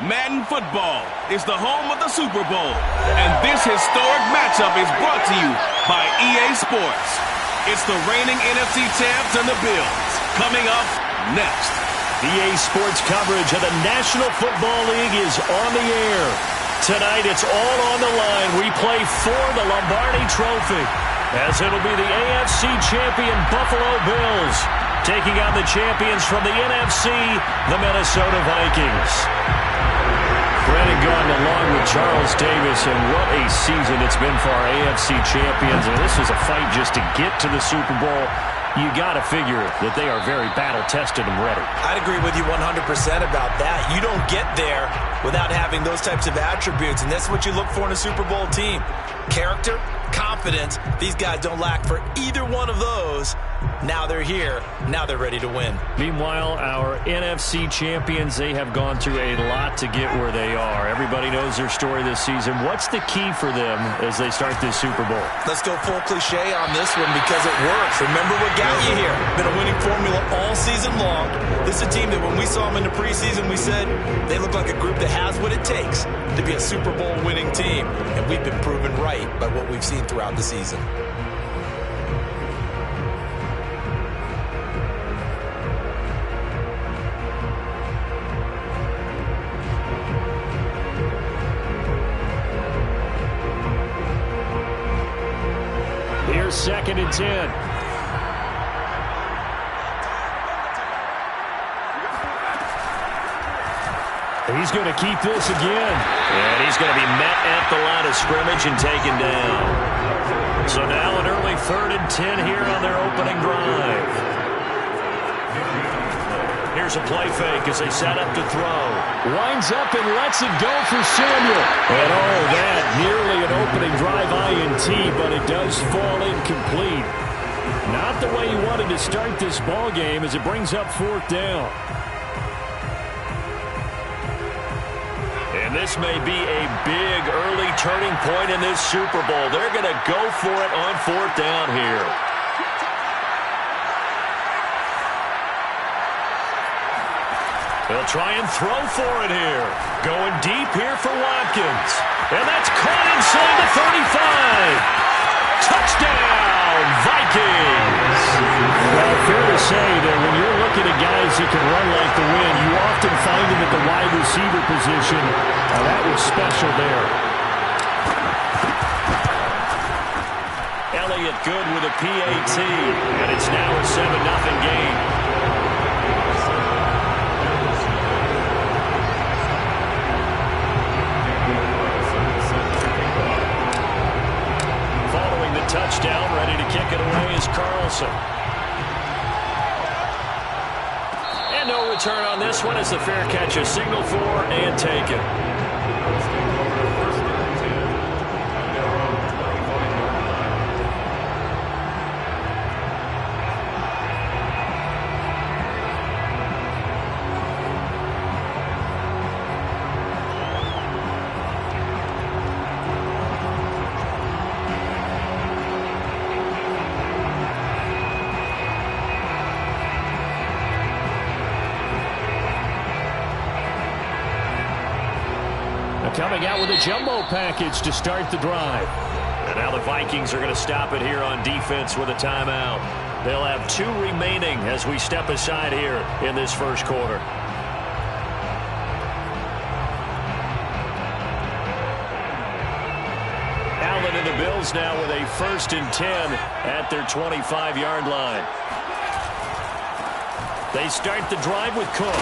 Madden football is the home of the Super Bowl, and this historic matchup is brought to you by EA Sports. It's the reigning NFC champs and the Bills. Coming up next. EA Sports coverage of the National Football League is on the air. Tonight it's all on the line. We play for the Lombardi Trophy, as it'll be the AFC champion Buffalo Bills taking on the champions from the NFC, the Minnesota Vikings. Brennan Gaudin along with Charles Davis, and what a season it's been for our AFC champions. And this is a fight just to get to the Super Bowl. You got to figure that they are very battle-tested and ready. I'd agree with you 100% about that. You don't get there without having those types of attributes, and that's what you look for in a Super Bowl team. Character, confidence. These guys don't lack for either one of those. Now they're here. Now they're ready to win. Meanwhile, our NFC champions, they have gone through a lot to get where they are. Everybody knows their story this season. What's the key for them as they start this Super Bowl? Let's go full cliche on this one because it works. Remember what got you here. Been a winning formula all season long. This is a team that when we saw them in the preseason, we said they look like a group that has what it takes to be a Super Bowl winning team. And we've been proven right by what we've seen throughout the season. Here's 2nd and 10. He's going to keep this again. And he's going to be met at the line of scrimmage and taken down. So now an early 3rd and 10 here on their opening drive. Here's a play fake as they set up to throw. Winds up and lets it go for Samuel. And oh, that nearly an opening drive INT, but it does fall incomplete. Not the way he wanted to start this ball game as it brings up 4th down. And this may be a big early turning point in this Super Bowl. They're going to go for it on 4th down here. They'll try and throw for it here. Going deep here for Watkins. And that's caught inside the 35. Touchdown, Vikings! Well, fair to say that when you're looking at guys who can run like the wind, you often find them at the wide receiver position. Now, that was special there. Elliott good with a PAT, and it's now a 7-0 game. Touchdown, ready to kick it away is Carlson. And no return on this one as the fair catch is signaled for and taken. Coming out with a jumbo package to start the drive. And now the Vikings are going to stop it here on defense with a timeout. They'll have 2 remaining as we step aside here in this first quarter. Allen and the Bills now with a 1st and 10 at their 25-yard line. They start the drive with Cook.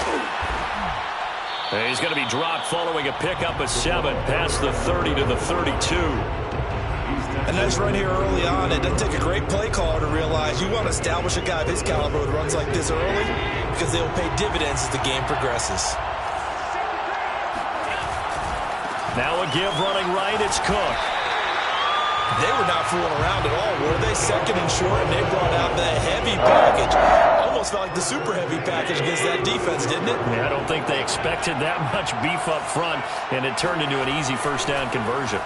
He's going to be dropped following a pickup of 7 past the 30 to the 32. A nice run here early on. It doesn't take a great play caller to realize you want to establish a guy of his caliber who runs like this early because they will pay dividends as the game progresses. Now a give running right. It's Cook. They were not fooling around at all, were they? 2nd and short, and they brought out the heavy package. Almost felt like the super heavy package against that defense, didn't it? Yeah, I don't think they expected that much beef up front, and it turned into an easy 1st down conversion.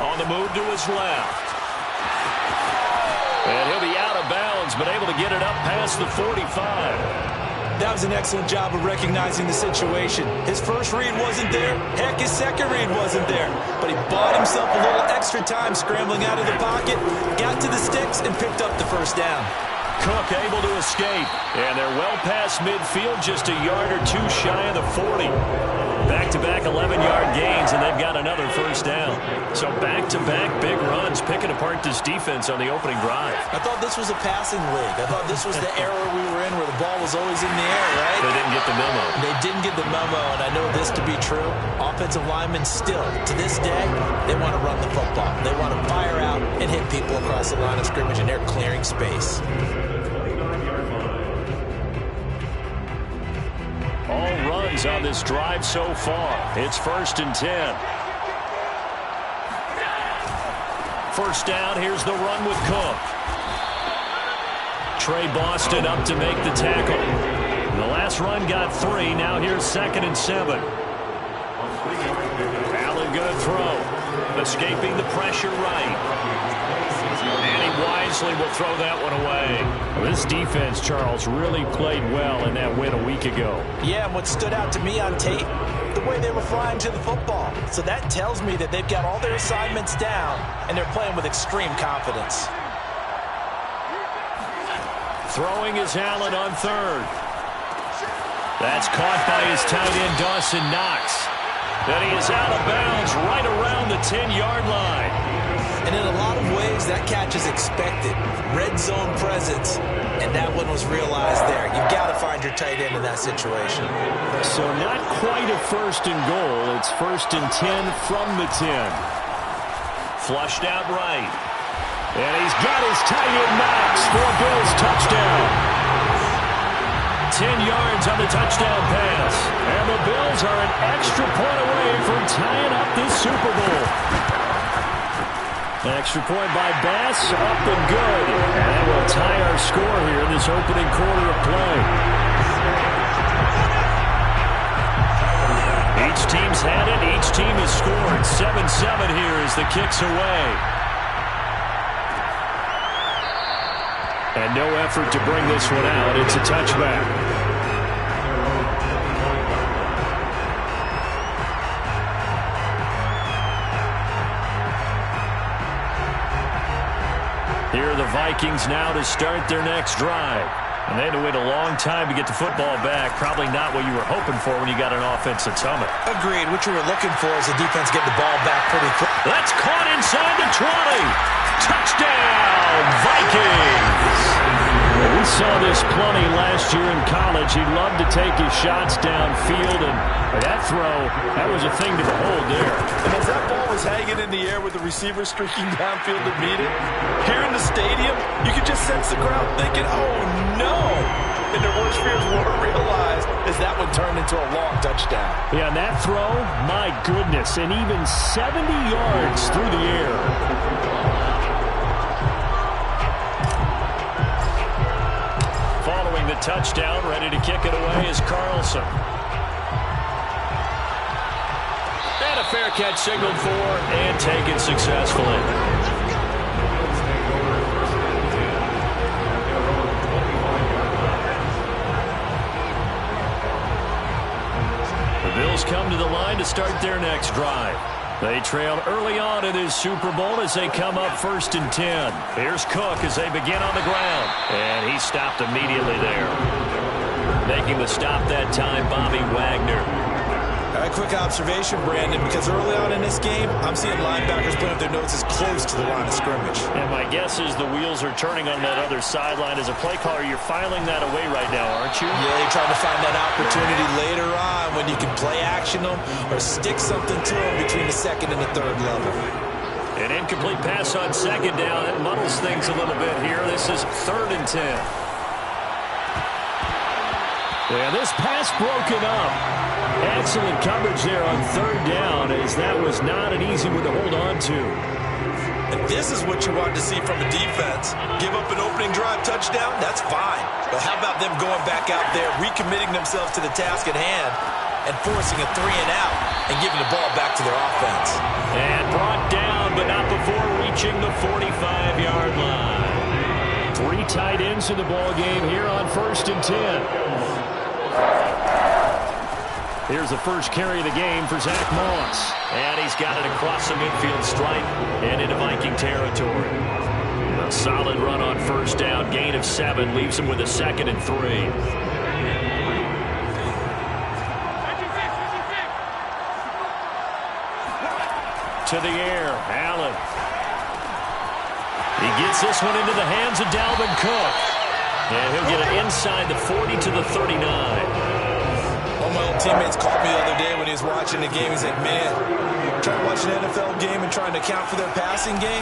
On the move to his left. And he'll be out of bounds, but able to get it up past the 45. That was an excellent job of recognizing the situation. His first read wasn't there. Heck, his second read wasn't there. But he bought himself a little extra time scrambling out of the pocket, got to the sticks, and picked up the 1st down. Cook able to escape. And they're well past midfield, just a yard or 2 shy of the 40. Back-to-back 11-yard gains, and they've got another 1st down. So back-to-back big runs, picking apart this defense on the opening drive. I thought this was a passing league. I thought this was the era we were in where the ball was always in the air, right? They didn't get the memo. They didn't get the memo, and I know this to be true. Offensive linemen still, to this day, they want to run the football. They want to fire out and hit people across the line of scrimmage, and they're clearing space. All runs on this drive so far. It's 1st and 10. 1st down, here's the run with Cook. Trey Boston up to make the tackle. The last run got 3, now here's 2nd and 7. Allen gonna throw. Escaping the pressure right. And he wisely will throw that one away. This defense, Charles, really played well in that win a week ago. Yeah, and what stood out to me on tape, the way they were flying to the football. So that tells me that they've got all their assignments down, and they're playing with extreme confidence. Throwing is Allen on 3rd. That's caught by his tight end, Dawson Knox. And he is out of bounds right around the 10-yard line. And in a lot of ways, that catch is expected. Red zone presence, and that one was realized there. You've got to find your tight end in that situation. So not quite a 1st and goal. It's 1st and 10 from the 10. Flushed out right. And he's got his tight end Knox for a Bills touchdown. 10 yards on the touchdown pass. And the Bills are an extra point away from tying up this Super Bowl. Extra point by Bass, up and good. And that will tie our score here in this opening quarter of play. He Each team's had it. Each team has scored. 7-7 here as the kick's away. And no effort to bring this one out. It's a touchback. Here are the Vikings now to start their next drive. And they had to wait a long time to get the football back. Probably not what you were hoping for when you got an offense that's humming. Agreed. What you were looking for is the defense getting the ball back pretty quick. That's caught inside the 20. Touchdown, Vikings! Well, we saw this plenty last year in college. He loved to take his shots downfield, and that throw, that was a thing to behold there. And as that ball was hanging in the air with the receiver streaking downfield to meet it, here in the stadium, you could just sense the crowd thinking, oh no! And their worst fears weren't realized as that one turned into a long touchdown. Yeah, and that throw, my goodness, and even 70 yards through the air. Following the touchdown, ready to kick it away is Carlson. And a fair catch signaled for and taken successfully. The Bills come to the line to start their next drive. They trail early on in this Super Bowl as they come up 1st and 10. Here's Cook as they begin on the ground. And he stopped immediately there. Making the stop that time, Bobby Wagner. A quick observation, Brandon, because early on in this game, I'm seeing linebackers putting up their noses close to the line of scrimmage. And my guess is the wheels are turning on that other sideline. As a play caller, you're filing that away right now, aren't you? Yeah, you're trying to find that opportunity later on when you can play action them or stick something to them between the 2nd and the 3rd level. An incomplete pass on 2nd down. That muddles things a little bit here. This is 3rd and 10. Yeah, this pass broken up. Excellent coverage there on 3rd down, as that was not an easy one to hold on to. And this is what you want to see from a defense. Give up an opening drive touchdown, that's fine. But how about them going back out there, recommitting themselves to the task at hand, and forcing a 3 and out, and giving the ball back to their offense. And brought down, but not before reaching the 45-yard line. 3 tight ends in the ball game here on 1st and 10. Here's the first carry of the game for Zach Moss. And he's got it across the midfield stripe and into Viking territory. A solid run on 1st down. Gain of 7 leaves him with a 2nd and 3. To the air, Allen. He gets this one into the hands of Dalvin Cook. And he'll get it inside the 40 to the 39. One of my old teammates called me the other day when he was watching the game. He's like, man, trying to watch an NFL game and trying to account for their passing game,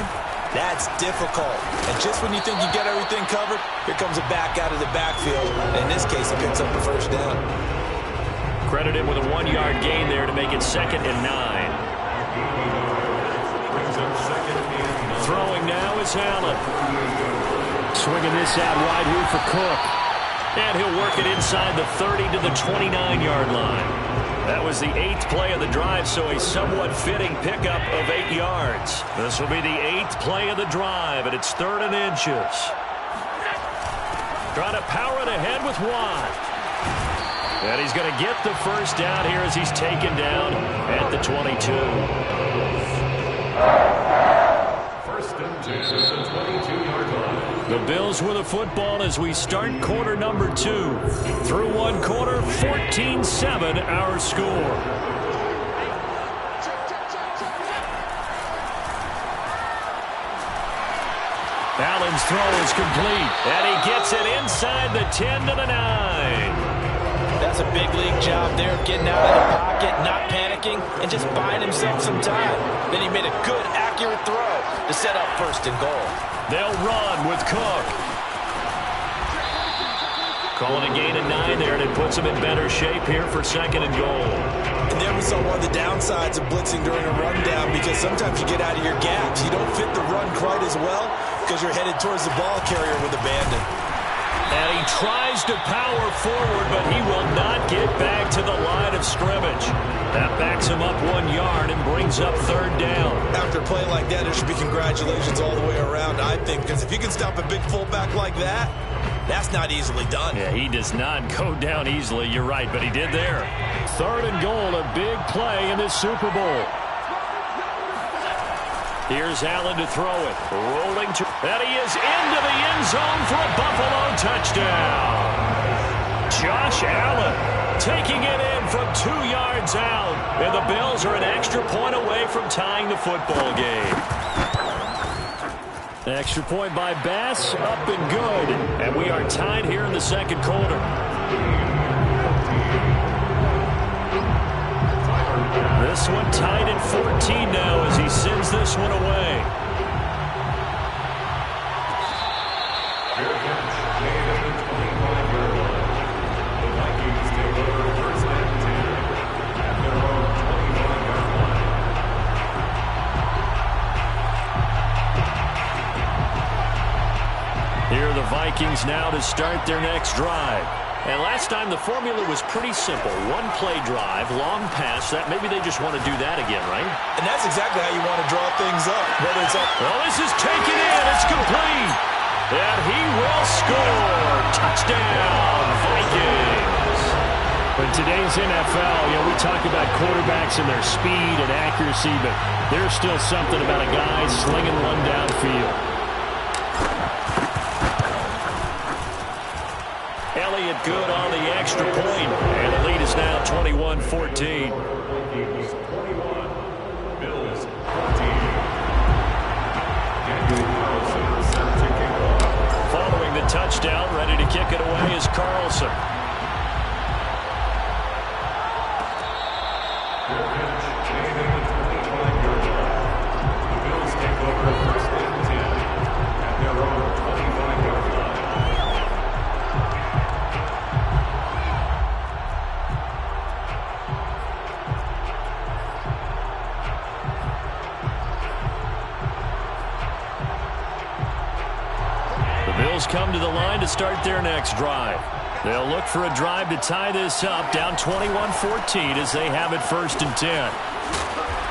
that's difficult. And just when you think you get everything covered, here comes a back out of the backfield. In this case, he picks up the 1st down. Credit him with a 1-yard gain there to make it 2nd and 9. Throwing now is Allen. Swinging this out wide here for Cook. And he'll work it inside the 30 to the 29-yard line. That was the 8th play of the drive, so a somewhat fitting pickup of 8 yards. This will be the 8th play of the drive, and it's 3rd and inches. Trying to power it ahead with Watt. And he's going to get the 1st down here as he's taken down at the 22. 1st and 10 to the 22-yard line. The Bills with the football as we start quarter number 2. Through 1 quarter, 14-7 our score. Allen's throw is complete, and he gets it inside the 10 to the 9. That's a big league job there, getting out of the pocket, not panicking, and just buying himself some time. Then he made a good, accurate throw to set up 1st and goal. They'll run with Cook. Calling a gain of 9 there, and it puts them in better shape here for 2nd and goal. And there we saw one of the downsides of blitzing during a rundown, because sometimes you get out of your gaps. You don't fit the run quite as well because you're headed towards the ball carrier with abandon. And he tries to power forward, but he will not get back to the line of scrimmage. That backs him up 1 yard and brings up third down. After a play like that, there should be congratulations all the way around, I think, because if you can stop a big fullback like that, that's not easily done. Yeah, he does not go down easily. You're right, but he did there. Third and goal, a big play in this Super Bowl. Here's Allen to throw it. Rolling to... And he is into the end zone for a Buffalo touchdown. Josh Allen taking it in from 2 yards out. And the Bills are an extra point away from tying the football game. Extra point by Bass, up and good. And we are tied here in the second quarter. This one tied at 14 now as he sends this one away. Here are the Vikings now to start their next drive. And last time the formula was pretty simple. One play drive, long pass. That maybe they just want to do that again, right? And that's exactly how you want to draw things up. Whether it's up. Well, this is taken in. It's complete. And he will score. Touchdown, Vikings. In today's NFL, we talk about quarterbacks and their speed and accuracy, but there's still something about a guy slinging one downfield. Elliott good on the extra point, and the lead is now 21-14. Following the touchdown, ready to kick it away is Carlson. The Bills take over first and 10 at their own 25-yard line. Come to the line to start their next drive. They'll look for a drive to tie this up, down 21-14 as they have it first and 10.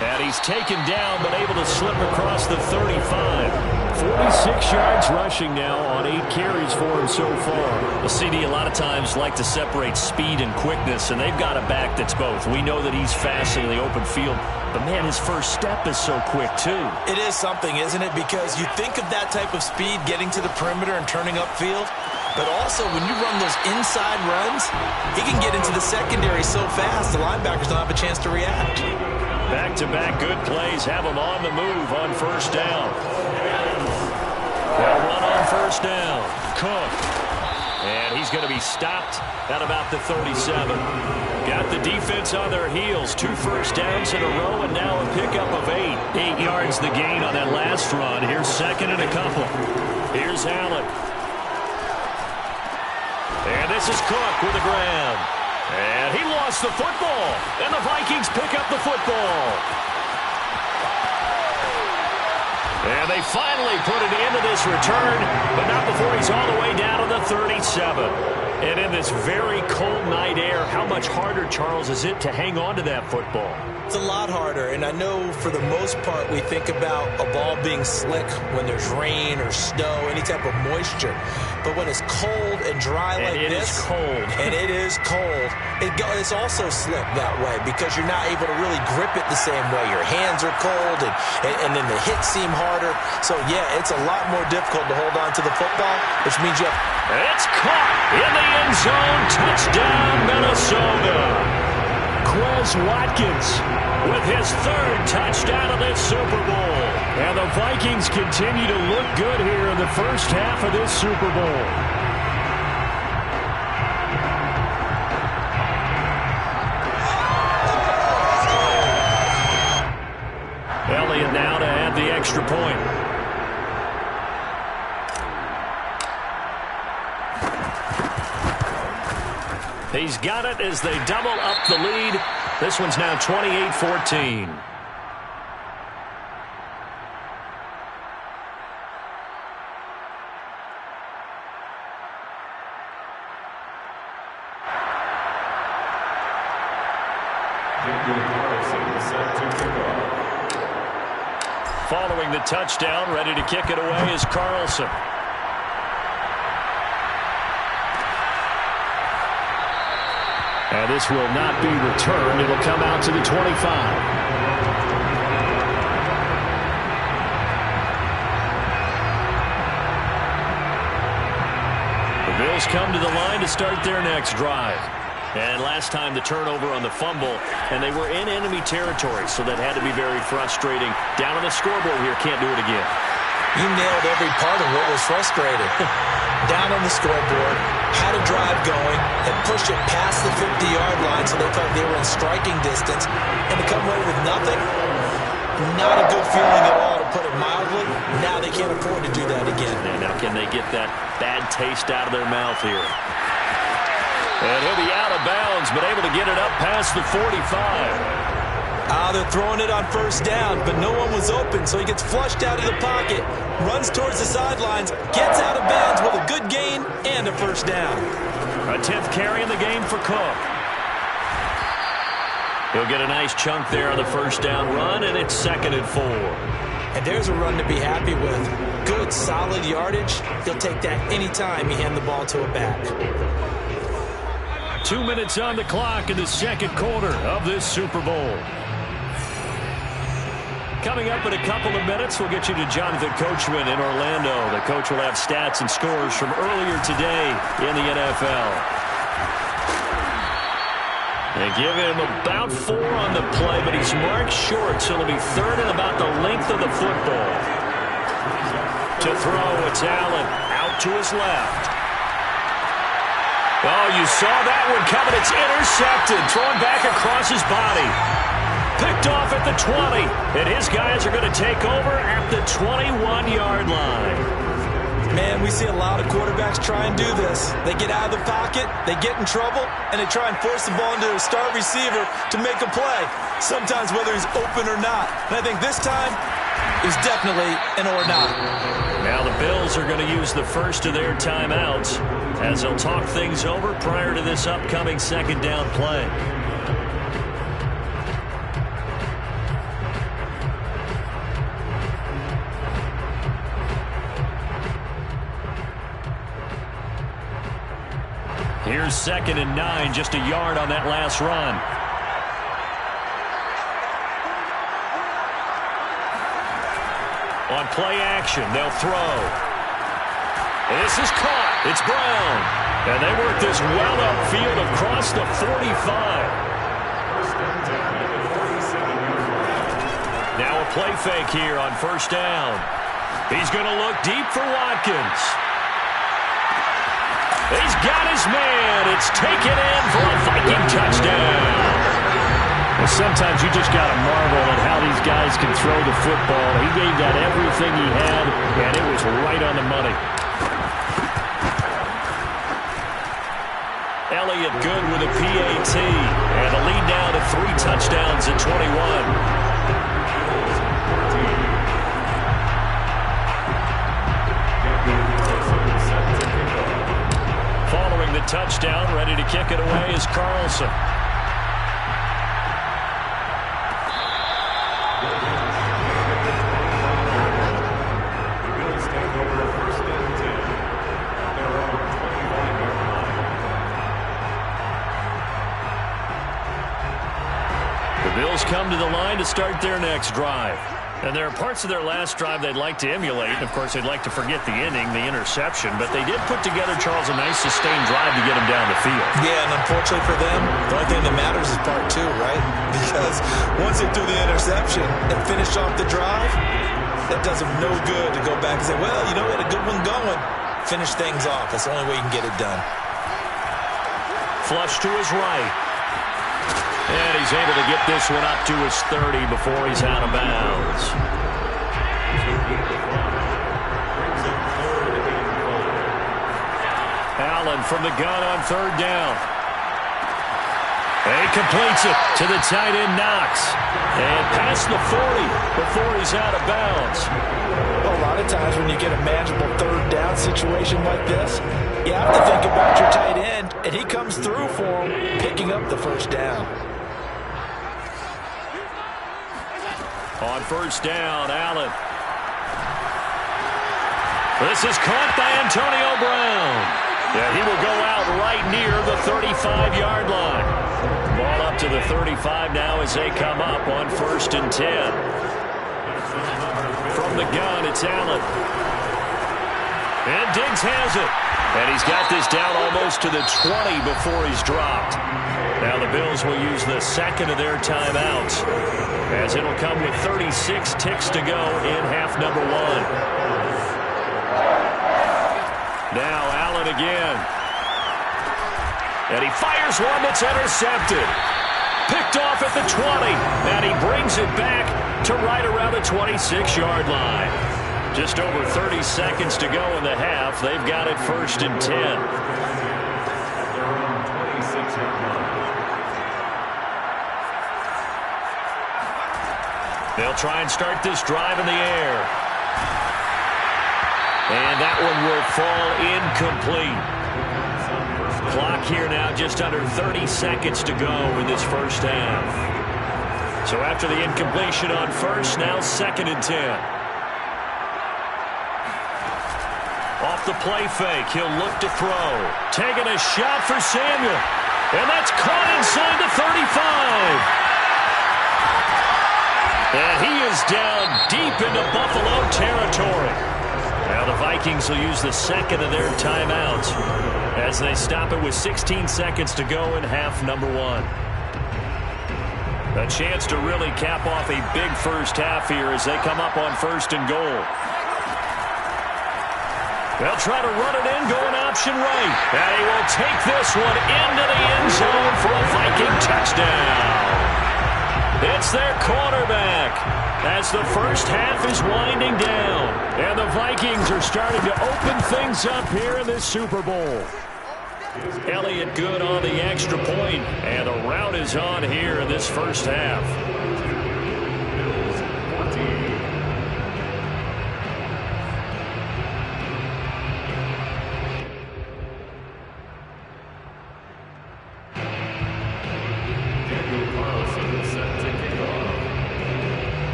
And he's taken down but able to slip across the 35. 46 yards rushing now on 8 carries for him so far. The CD a lot of times like to separate speed and quickness, and they've got a back that's both. We know that he's fast in the open field, but man, his first step is so quick too. It is something, isn't it? Because you think of that type of speed getting to the perimeter and turning upfield, but also when you run those inside runs, he can get into the secondary so fast the linebackers don't have a chance to react. Back-to-back good plays have him on the move on first down. They'll run on first down. Cook. And he's going to be stopped at about the 37. Got the defense on their heels. 2 first downs in a row, and now a pickup of 8. 8 yards the gain on that last run. Here's second and a couple. Here's Allen. And this is Cook with a grab. And he lost the football. And the Vikings pick up the football. And they finally put it into this return, but not before he's all the way down to the 37. And in this very cold night air, how much harder, Charles, is it to hang on to that football? It's a lot harder, and I know for the most part we think about a ball being slick when there's rain or snow, any type of moisture. But when it's cold and dry like this, it is cold. And it is cold, it's also slick that way because you're not able to really grip it the same way. Your hands are cold, and then the hits seem harder. So, yeah, it's a lot more difficult to hold on to the football, which means you have... It's caught in the end zone. Touchdown, Minnesota. Quez Watkins with his 3rd touchdown of this Super Bowl. And the Vikings continue to look good here in the first half of this Super Bowl. Elliott now to add the extra point. He's got it as they double up the lead. This one's now 28-14. Following the touchdown, ready to kick it away is Carlson. And this will not be returned. It'll come out to the 25. The Bills come to the line to start their next drive. And last time the turnover on the fumble, and they were in enemy territory, so that had to be very frustrating. Down on the scoreboard here, can't do it again. You nailed every part of what was frustrating. Down on the scoreboard, had a drive going, and pushed it past the 50-yard line so they thought they were in striking distance, and to come away with nothing, not a good feeling at all, to put it mildly. Now they can't afford to do that again. And now can they get that bad taste out of their mouth here? And he'll be out of bounds, but able to get it up past the 45. They're throwing it on first down, but no one was open, so he gets flushed out of the pocket, runs towards the sidelines, gets out of bounds with a good gain and a first down. A 10th carry in the game for Cook. He'll get a nice chunk there on the first down run, and it's 2nd and 4. And there's a run to be happy with. Good, solid yardage. He'll take that anytime you hand the ball to a back. 2 minutes on the clock in the second quarter of this Super Bowl. Coming up in a couple of minutes, we'll get you to Jonathan Coachman in Orlando. The coach will have stats and scores from earlier today in the NFL. They give him about 4 on the play, but he's marked short, so it'll be 3rd and about the length of the football. To throw, it's Allen out to his left. Oh, you saw that one coming. It's intercepted. Thrown back across his body. Picked off at the 20. And his guys are going to take over at the 21-yard line. Man, we see a lot of quarterbacks try and do this. They get out of the pocket, they get in trouble, and they try and force the ball into their star receiver to make a play, sometimes whether he's open or not. And I think this time is definitely an or not. Now the Bills are going to use the first of their timeouts as they'll talk things over prior to this upcoming second down play. Here's 2nd and 9, just a yard on that last run. On play action, they'll throw. And this is caught. It's Brown. And they work this well upfield across the 45. Now a play fake here on first down. He's going to look deep for Watkins. He's got his man. It's taken in for a Viking touchdown. Well, sometimes you just got to marvel at how these guys can throw the football. He gave that everything he had, and it was right on the money. Elliott good with a PAT. And a lead now to 3 touchdowns at 21. Following the touchdown, ready to kick it away is Carlson. The Bills come to the line to start their next drive. And there are parts of their last drive they'd like to emulate. Of course, they'd like to forget the ending, the interception. But they did put together, Charles, a nice sustained drive to get him down the field. Yeah, and unfortunately for them, the only thing that matters is part 2, right? Because once they threw the interception and finished off the drive, that does them no good to go back and say, well, you know, we had a good one going. Finish things off. That's the only way you can get it done. Flush to his right. And he's able to get this one up to his 30 before he's out of bounds. Allen from the gun on third down. He completes it to the tight end, Knox. And past the 40 before he's out of bounds. Well, a lot of times when you get a manageable third down situation like this, you have to think about your tight end, and he comes through for him, picking up the first down. On first down, Allen. This is caught by Antonio Brown. Yeah, he will go out right near the 35-yard line. Ball up to the 35 now as they come up on 1st and 10. From the gun, it's Allen. And Diggs has it. And he's got this down almost to the 20 before he's dropped. Now the Bills will use the second of their timeouts, as it'll come with 36 ticks to go in half number 1. Now Allen again. And he fires one that's intercepted. Picked off at the 20. And he brings it back to right around the 26-yard line. Just over 30 seconds to go in the half. They've got it 1st and 10. They'll try and start this drive in the air. And that one will fall incomplete. Clock here now just under 30 seconds to go in this first half. So after the incompletion on first, now 2nd and 10. Off the play fake, he'll look to throw. Taking a shot for Samuel. And that's caught inside the 35. And he is down deep into Buffalo territory. Now the Vikings will use the second of their timeouts as they stop it with 16 seconds to go in half number 1. A chance to really cap off a big first half here as they come up on 1st and goal. They'll try to run it in, going option right. And he will take this one into the end zone for a Viking touchdown. It's their quarterback as the first half is winding down. And the Vikings are starting to open things up here in this Super Bowl. Elliott good on the extra point, and the route is on here in this first half.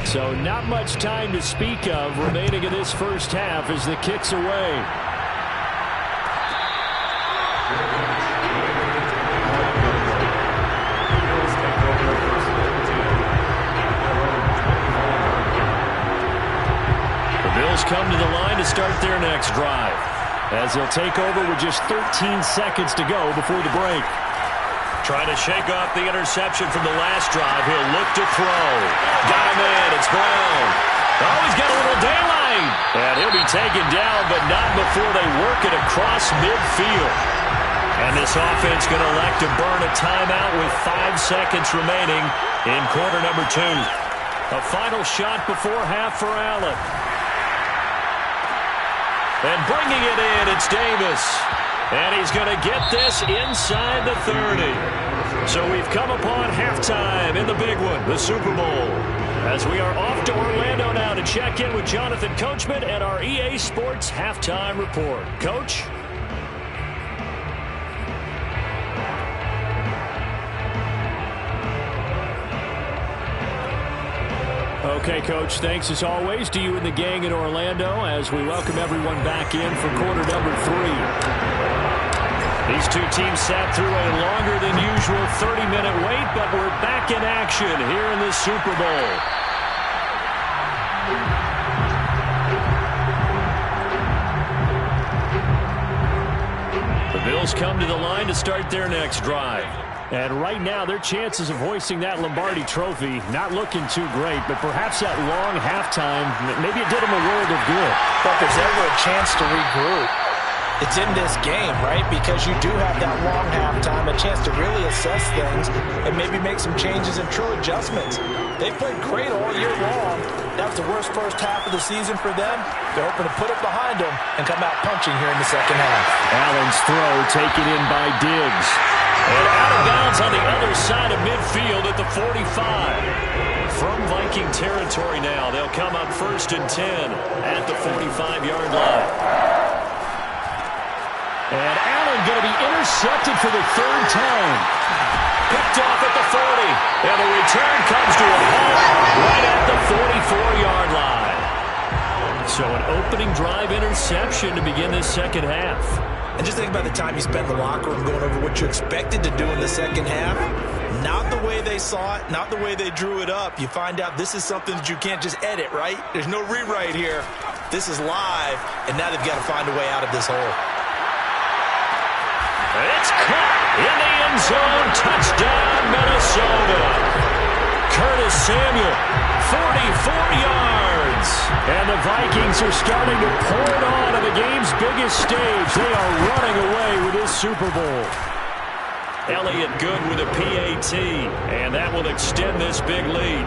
So not much time to speak of remaining in this first half as the kick's away. The Bills come to the line to start their next drive, as they'll take over with just 13 seconds to go before the break. Trying to shake off the interception from the last drive. He'll look to throw. Got him in. It's Brown. Oh, he's got a little daylight. And he'll be taken down, but not before they work it across midfield. And this offense going to elect to burn a timeout with 5 seconds remaining in quarter number 2. A final shot before half for Allen. And bringing it in, it's Davis. And he's going to get this inside the 30. So we've come upon halftime in the big one, the Super Bowl. As we are off to Orlando now to check in with Jonathan Coachman and our EA Sports Halftime Report. Coach? Okay, Coach, thanks as always to you and the gang in Orlando as we welcome everyone back in for quarter number 3. These two teams sat through a longer than usual 30-minute wait, but we're back in action here in the Super Bowl. The Bills come to the line to start their next drive. And right now, their chances of hoisting that Lombardi trophy not looking too great, but perhaps that long halftime, maybe it did them a world of good. But there's ever a chance to regroup, it's in this game, right? Because you do have that long halftime, a chance to really assess things and maybe make some changes and true adjustments. They played great all year long. That was the worst first half of the season for them. They're hoping to put it behind them and come out punching here in the second half. Allen's throw taken in by Diggs. And out of bounds on the other side of midfield at the 45. From Viking territory now, they'll come up 1st and 10 at the 45-yard line. And Allen going to be intercepted for the third time. Picked off at the 40. And the return comes to a halt right at the 44-yard line. So an opening drive interception to begin this second half. And just think about the time you spent in the locker room going over what you expected to do in the second half. Not the way they saw it, not the way they drew it up. You find out this is something that you can't just edit, right? There's no rewrite here. This is live, and now they've got to find a way out of this hole. It's caught in the end zone. Touchdown, Minnesota. Curtis Samuel, 44 yards. And the Vikings are starting to pour it on the game's biggest stage. They are running away with this Super Bowl. Elliott good with a PAT, and that will extend this big lead.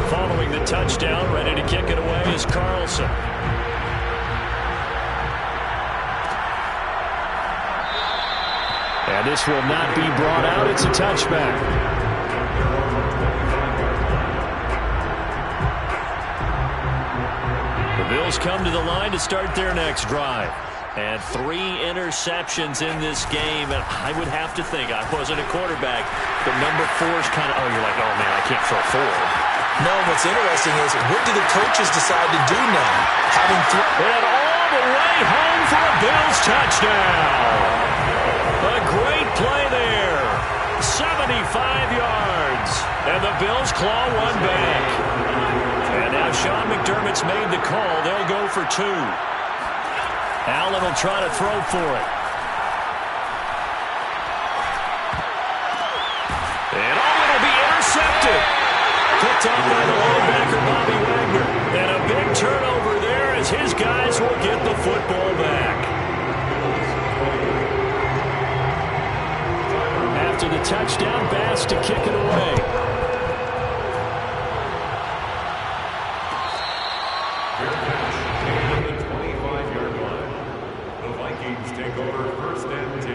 Following the touchdown, ready to kick it away is Carlson. And this will not be brought out. It's a touchback. The Bills come to the line to start their next drive. And 3 interceptions in this game. And I would have to think, I wasn't a quarterback, but number 4 is kind of, you're like, oh, man, I can't throw 4. No, what's interesting is, what do the coaches decide to do now? And all the way home for a Bills touchdown. A great play there. 75 yards. And the Bills claw one back. And now Sean McDermott's made the call. They'll go for 2. Allen will try to throw for it. And it'll be intercepted. Picked up by the linebacker, Bobby Wagner. And a big turnover there as his guys will get the football back. After the touchdown, Bass to kick it away. The 25-yard line. The Vikings take over 1st and 10.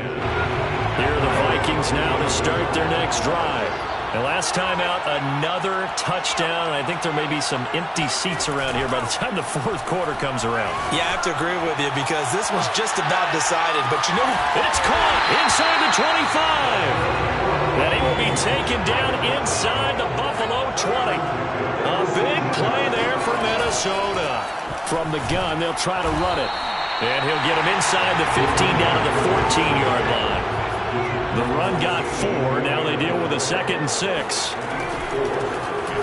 Here are the Vikings now to start their next drive. And last time out, another touchdown. I think there may be some empty seats around here by the time the 4th quarter comes around. Yeah, I have to agree with you because this one's just about decided. But you know, it's caught inside the 25. And he will be taken down inside the Buffalo 20. A big play there for Minnesota. From the gun, they'll try to run it. And he'll get him inside the 15 down to the 14-yard line. The run got 4. Now they deal with a 2nd and 6.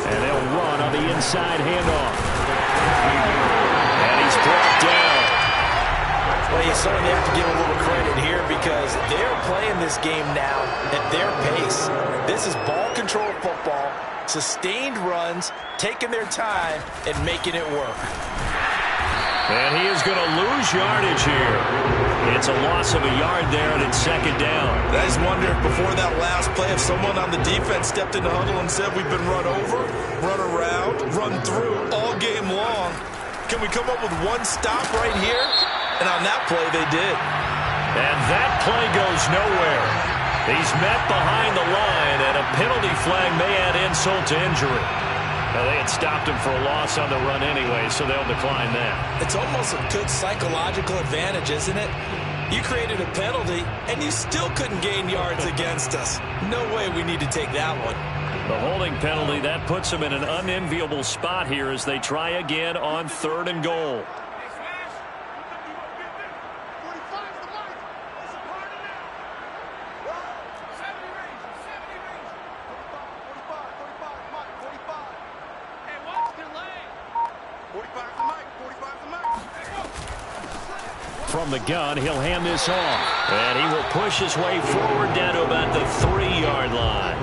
And they'll run on the inside handoff. And he's brought down. Well, you certainly have to give a little credit here because they're playing this game now at their pace. This is ball control football, sustained runs, taking their time, and making it work. And he is going to lose yardage here. It's a loss of a yard there, and it's 2nd down. I just wonder if before that last play, if someone on the defense stepped in the huddle and said we've been run over, run around, run through all game long. Can we come up with one stop right here? And on that play, they did. And that play goes nowhere. He's met behind the line, and a penalty flag may add insult to injury. Now, they had stopped him for a loss on the run anyway, so they'll decline that. It's almost a good psychological advantage, isn't it? You created a penalty, and you still couldn't gain yards against us. No way we need to take that one. The holding penalty, that puts them in an unenviable spot here as they try again on 3rd and goal. From the gun, he'll hand this off. And he will push his way forward down to about the 3-yard line.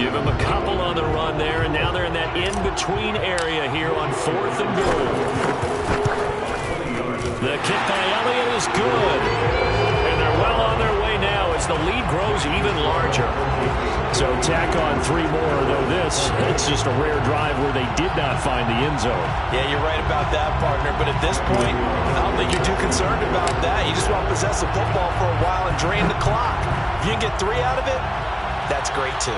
Give him a couple on the run there, and now they're in that in-between area here on 4th and goal. The kick by Elliott is good. And they're well on their way now as the lead grows even larger. So tack on 3 more, though it's just a rare drive where they did not find the end zone. Yeah, you're right about that, partner. But at this point, I don't think you're too concerned about that. You just want to possess the football for a while and drain the clock. If you can get 3 out of it, that's great, too.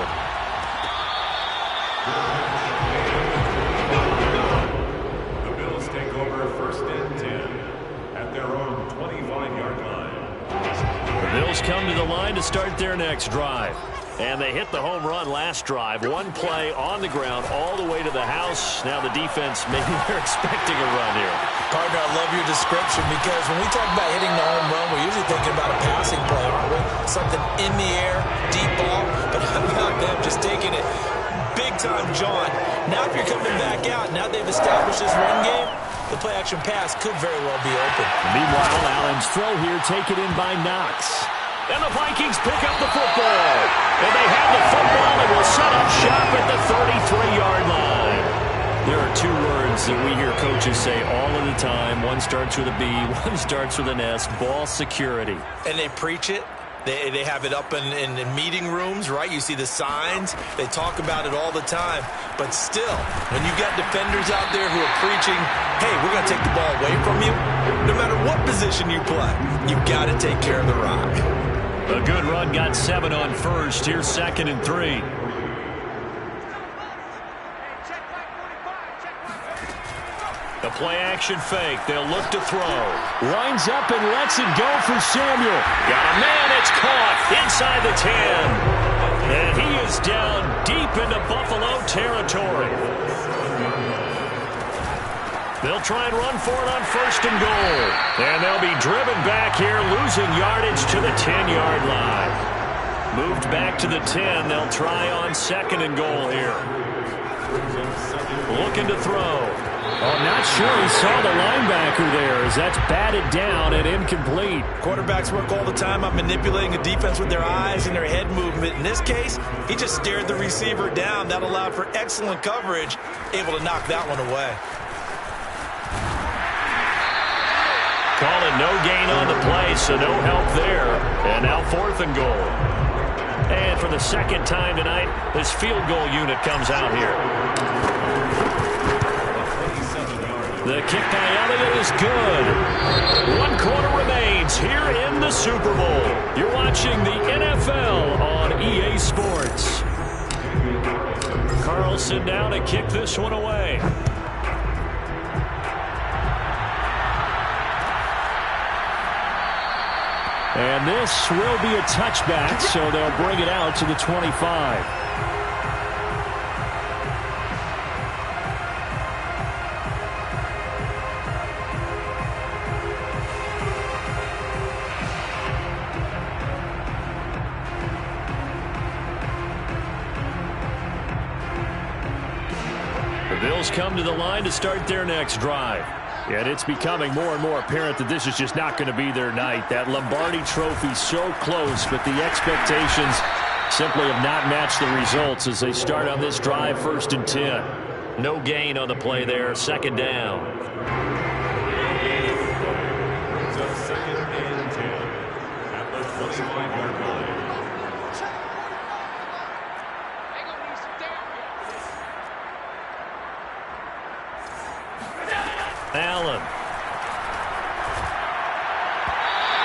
The Bills take over come to the line to start their next drive. And they hit the home run last drive. One play on the ground all the way to the house. Now the defense, maybe they're expecting a run here. Partner, I love your description because when we talk about hitting the home run, we're usually thinking about a passing play, aren't we? Something in the air, deep ball. But how about them just taking it big time, John? Now if you're coming back out, now they've established this run game, the play-action pass could very well be open. Meanwhile, Allen's throw here taken in by Knox. And the Vikings pick up the football. And they have the football and will set up shop at the 33-yard line. There are two words that we hear coaches say all of the time. One starts with a B, one starts with an S, ball security. And they preach it. They have it up in meeting rooms, right? You see the signs. They talk about it all the time. But still, when you got defenders out there who are preaching, hey, we're going to take the ball away from you, no matter what position you play, you've got to take care of the rock. A good run, got 7 on first. Here's 2nd and 3. The play-action fake. They'll look to throw. Winds up and lets it go for Samuel. Got a man. It's caught inside the 10. And he is down deep into Buffalo territory. They'll try and run for it on 1st and goal. And they'll be driven back here, losing yardage to the 10-yard line. Moved back to the 10. They'll try on 2nd and goal here. Looking to throw. Oh, not sure he saw the linebacker there as that's batted down and incomplete. Quarterbacks work all the time on manipulating a defense with their eyes and their head movement. In this case, he just stared the receiver down. That allowed for excellent coverage, able to knock that one away. Calling no gain on the play, so no help there. And now 4th and goal. And for the second time tonight, this field goal unit comes out here. The kick by Elliott is good. 1 quarter remains here in the Super Bowl. You're watching the NFL on EA Sports. Carlson down to kick this one away. And this will be a touchback, so they'll bring it out to the 25. The Bills come to the line to start their next drive. And it's becoming more and more apparent that this is just not going to be their night. That Lombardi Trophy so close, but the expectations simply have not matched the results as they start on this drive 1st and 10. No gain on the play there, 2nd down. Brings up 2nd and 10 at the 25-yard line. Allen.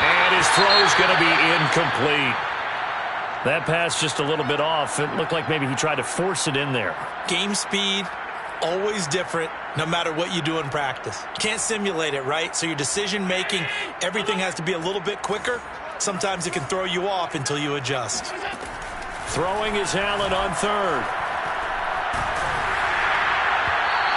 And his throw's going to be incomplete. That pass just a little bit off. It looked like maybe he tried to force it in there. Game speed, always different, no matter what you do in practice. You can't simulate it, right? So your decision-making, everything has to be a little bit quicker. Sometimes it can throw you off until you adjust. Throwing is Allen on 3rd.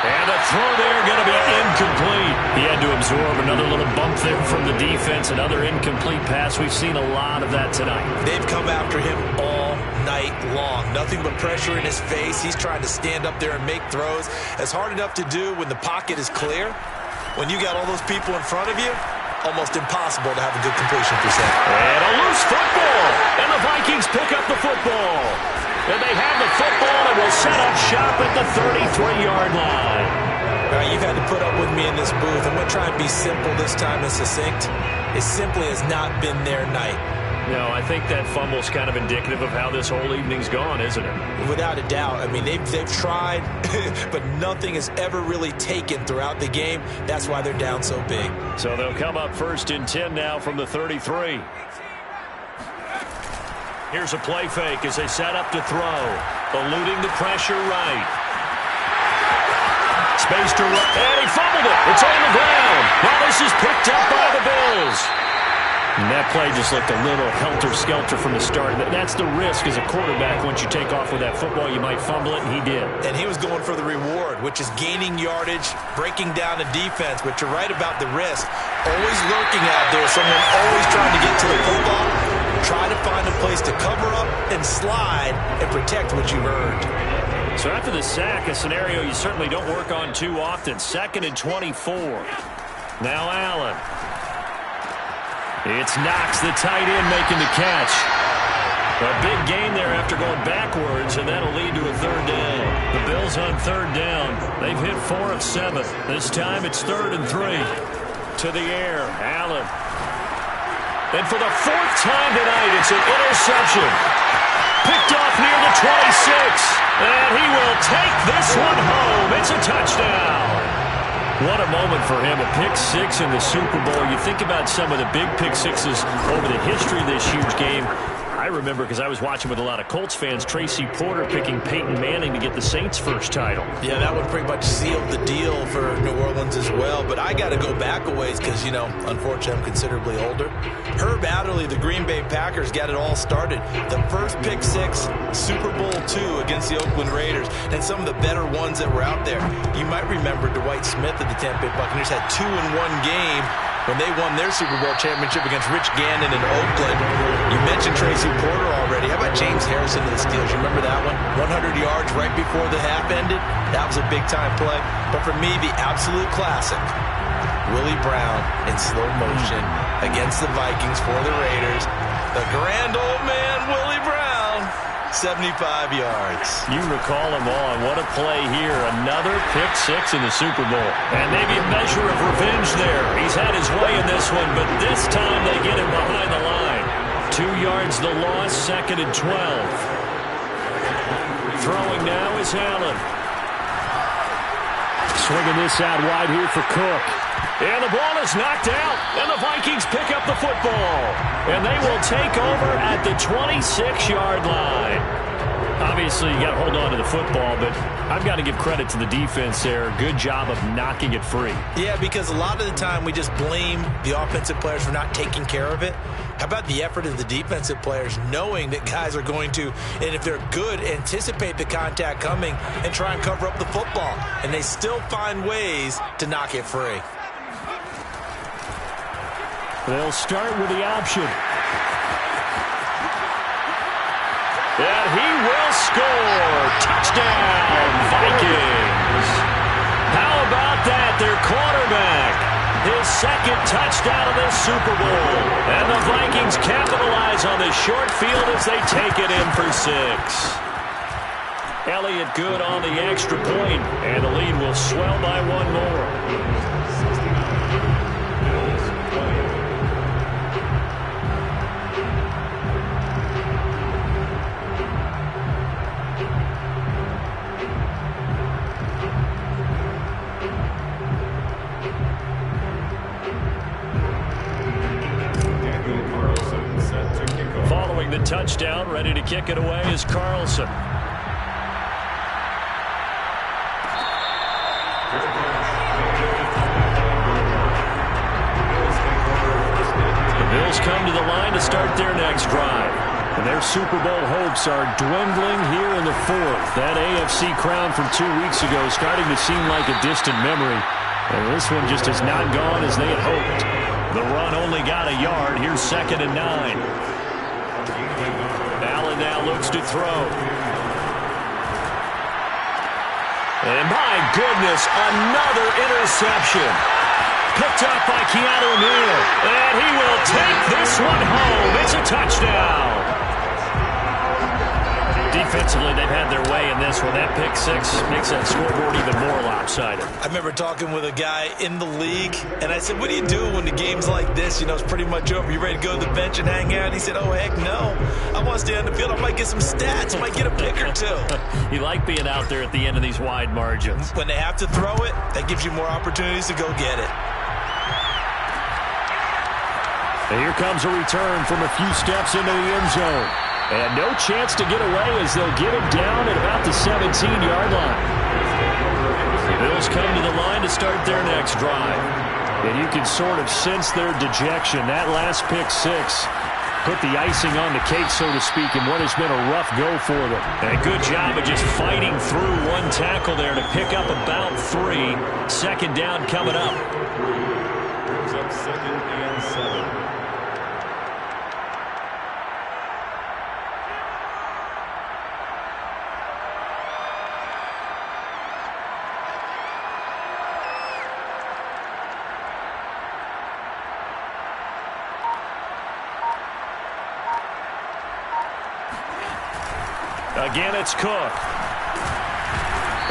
And the throw there going to be incomplete. He had to absorb another little bump there from the defense. Another incomplete pass. We've seen a lot of that tonight. They've come after him all night long. Nothing but pressure in his face. He's trying to stand up there and make throws. It's hard enough to do when the pocket is clear. When you got all those people in front of you, almost impossible to have a good completion percentage. And a loose football. And the Vikings pick up the football. And they have the football and will set up shop at the 33-yard line. You've had to put up with me in this booth. I'm going to try and be simple this time and succinct. It simply has not been their night. No, I think that fumble's kind of indicative of how this whole evening's gone, isn't it? Without a doubt. I mean, they've tried, but nothing has ever really taken throughout the game. That's why they're down so big. So they'll come up 1st and 10 now from the 33. Here's a play fake as they set up to throw. Eluding the pressure right. Space to run. And he fumbled it. It's on the ground. Now this is picked up by the Bills. And that play just looked a little helter-skelter from the start. That's the risk as a quarterback. Once you take off with that football, you might fumble it, and he did. And he was going for the reward, which is gaining yardage, breaking down the defense. But you're right about the risk. Always lurking out there, someone always trying to get to the football. Try to find a place to cover up and slide and protect what you've earned. So after the sack, a scenario you certainly don't work on too often. 2nd and 24. Now Allen. It's Knox, the tight end, making the catch. A big gain there after going backwards, and that'll lead to a 3rd down. The Bills on 3rd down. They've hit 4 of 7. This time it's 3rd and 3. To the air, Allen. And for the 4th time tonight, it's an interception. Picked off near the 26. And he will take this one home. It's a touchdown. What a moment for him, a pick-6 in the Super Bowl. You think about some of the big pick-6s over the history of this huge game. I remember, because I was watching with a lot of Colts fans, Tracy Porter picking Peyton Manning to get the Saints' first title. Yeah, that would pretty much seal the deal for New Orleans as well. But I got to go back a ways because, you know, unfortunately I'm considerably older. Herb Adderley, the Green Bay Packers, got it all started. The first pick-6, Super Bowl II against the Oakland Raiders, and some of the better ones that were out there. You might remember Dwight Smith of the Tampa Bay Buccaneers had 2 in one game when they won their Super Bowl championship against Rich Gannon in Oakland. You mentioned Tracy Porter already. How about James Harrison of the Steelers? You remember that one? 100 yards right before the half ended? That was a big-time play. But for me, the absolute classic, Willie Brown in slow motion against the Vikings for the Raiders. The grand old man, Willie Brown, 75 yards. You recall them all, and what a play here. Another pick-6 in the Super Bowl. And maybe a measure of revenge there. He's had his way in this one, but this time they get him behind the line. 2 yards the loss, 2nd and 12. Throwing now is Allen. Swinging this out wide here for Cook. And the ball is knocked out, and the Vikings pick up the football. And they will take over at the 26-yard line. Obviously, you got to hold on to the football, but I've got to give credit to the defense there. Good job of knocking it free. Yeah, because a lot of the time we just blame the offensive players for not taking care of it. How about the effort of the defensive players knowing that guys are going to, and if they're good, anticipate the contact coming and try and cover up the football. And they still find ways to knock it free. They'll start with the option. And he will score. Touchdown, Vikings. How about that? Their quarterback. His 2nd touchdown of this Super Bowl. And the Vikings capitalize on this short field as they take it in for 6. Elliott good on the extra point, and the lead will swell by 1 more. The touchdown, ready to kick it away is Carlson. The Bills come to the line to start their next drive. And their Super Bowl hopes are dwindling here in the 4th. That AFC crown from 2 weeks ago is starting to seem like a distant memory. And this one just has not gone as they had hoped. The run only got a yard. Here's 2nd and 9. Allen now looks to throw. And my goodness, another interception. Picked up by Keanu Neal. And he will take this one home. It's a touchdown. Defensively, they've had their way in this one. That pick-6 makes that scoreboard even more lopsided. I remember talking with a guy in the league, and I said, what do you do when the game's like this? You know, it's pretty much over. You ready to go to the bench and hang out? He said, oh, heck no. I want to stay on the field. I might get some stats. I might get a pick or 2. You like being out there at the end of these wide margins. When they have to throw it, that gives you more opportunities to go get it. And here comes a return from a few steps into the end zone. And no chance to get away as they'll get him down at about the 17-yard line. The Bills come to the line to start their next drive. And you can sort of sense their dejection. That last pick six put the icing on the cake, so to speak, in what has been a rough go for them. And a good job of just fighting through one tackle there to pick up about 3. Second down coming up. Brings up 2nd and 7. Again, it's Cook.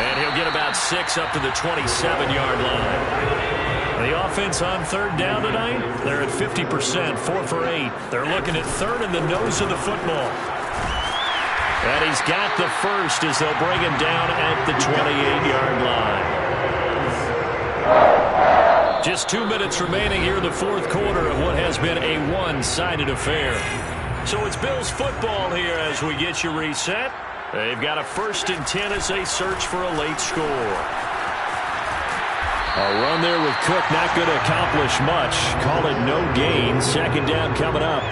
And he'll get about 6 up to the 27-yard line. The offense on third down tonight, they're at 50%, 4 for 8. They're looking at third in the nose of the football. And he's got the first as they'll bring him down at the 28-yard line. Just 2 minutes remaining here in the fourth quarter of what has been a one-sided affair. So it's Bills football here as we get you reset. They've got a 1st and 10 as they search for a late score. A run there with Cook, not going to accomplish much. Call it no gain. Second down coming up.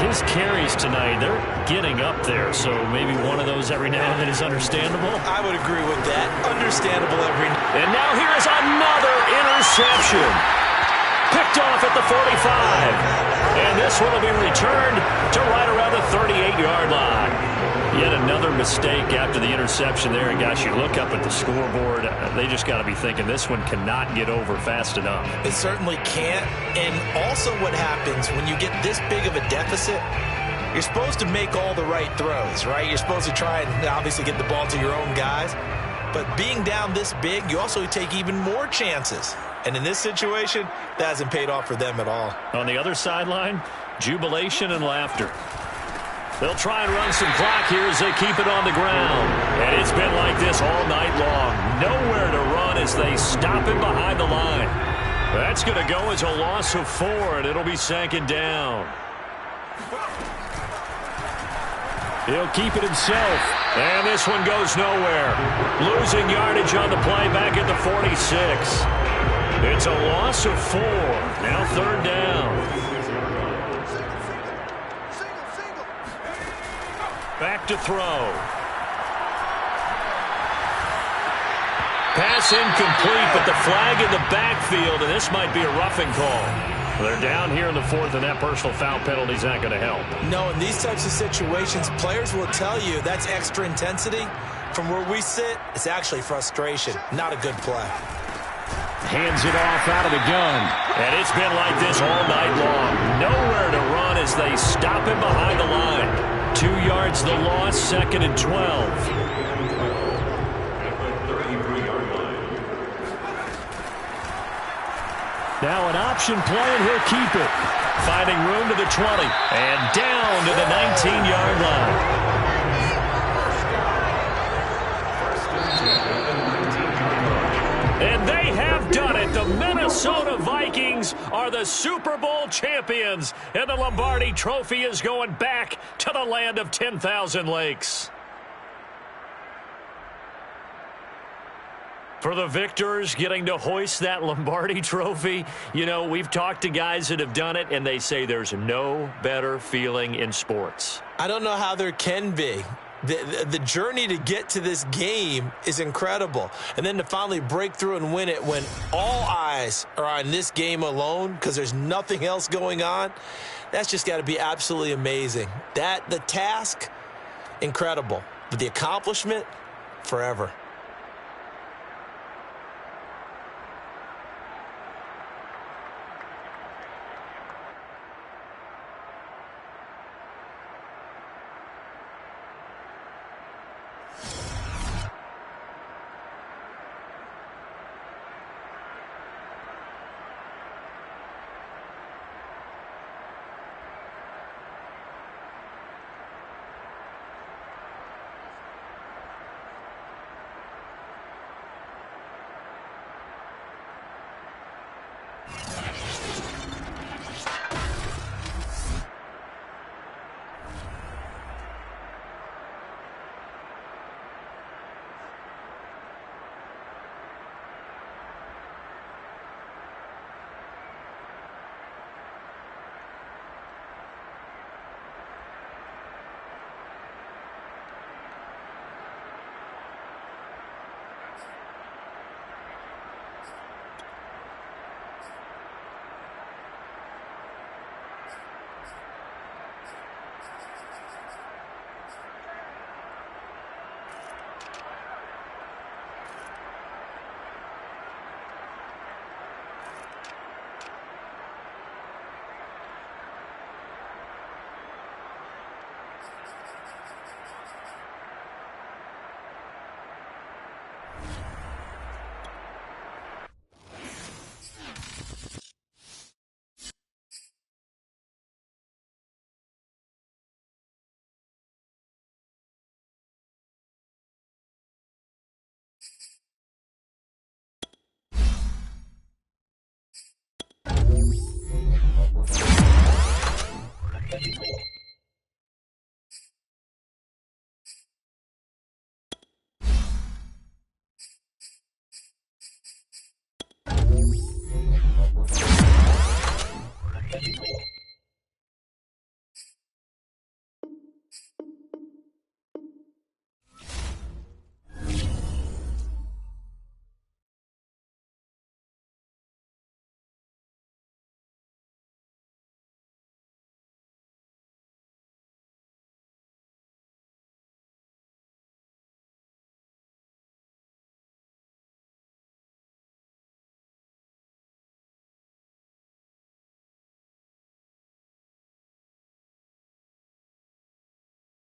His carries tonight, they're getting up there, so maybe one of those every now and then is understandable. I would agree with that. Understandable every now. And now here is another interception. Picked off at the 45. And this one will be returned to right around the 38-yard line. Yet another mistake after the interception there. And, gosh, you look up at the scoreboard, they just got to be thinking this one cannot get over fast enough. It certainly can't. And also what happens when you get this big of a deficit, you're supposed to make all the right throws, right? You're supposed to try and obviously get the ball to your own guys. But being down this big, you also take even more chances. And in this situation, that hasn't paid off for them at all. On the other sideline, jubilation and laughter. They'll try and run some clock here as they keep it on the ground. And it's been like this all night long. Nowhere to run as they stop him behind the line. That's going to go as a loss of 4, and it'll be 2nd down. He'll keep it himself. And this one goes nowhere. Losing yardage on the play back at the 46. It's a loss of 4. Now 3rd down. Back to throw. Pass incomplete, but the flag in the backfield, and this might be a roughing call. They're down here in the 4th, and that personal foul penalty is not going to help. No, in these types of situations, players will tell you that's extra intensity. From where we sit, it's actually frustration. Not a good play. Hands it off out of the gun. And it's been like this all night long. Nowhere to run as they stop him behind the line. 2 yards the loss, 2nd and 12. Now an option play, and he'll keep it. Finding room to the 20. And down to the 19-yard line. And they have done it. The Minnesota Vikings are the Super Bowl champions. And the Lombardi Trophy is going back to the land of 10,000 lakes. For the victors getting to hoist that Lombardi Trophy, you know, we've talked to guys that have done it, and they say there's no better feeling in sports. I don't know how there can be. The journey to get to this game is incredible. And then to finally break through and win it when all eyes are on this game alone because there's nothing else going on, that's just got to be absolutely amazing. The task, incredible. But the accomplishment, forever.